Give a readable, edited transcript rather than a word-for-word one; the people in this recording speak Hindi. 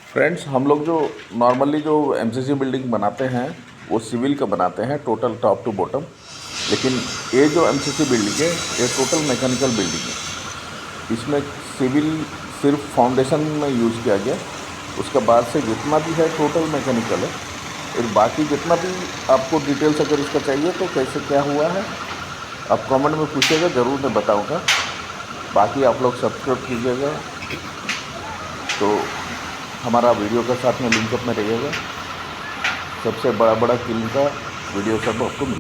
फ्रेंड्स, हम लोग जो नॉर्मली जो एमसीसी बिल्डिंग बनाते हैं वो सिविल का बनाते हैं, टोटल टॉप टू बॉटम। लेकिन ये जो एमसीसी बिल्डिंग है ये टोटल मैकेनिकल बिल्डिंग है। इसमें सिविल सिर्फ फाउंडेशन में यूज़ किया गया, उसके बाद से जितना भी है टोटल मैकेनिकल है। फिर बाकी जितना भी आपको डिटेल्स अगर इसका चाहिए तो कैसे क्या हुआ है आप कमेंट में पूछिएगा, ज़रूर मैं बताऊँगा। बाकी आप लोग सब्सक्राइब कीजिएगा तो हमारा वीडियो के साथ में लिंकअप में रहिएगा। सबसे बड़ा किल का वीडियो सब आपको मिलेगा।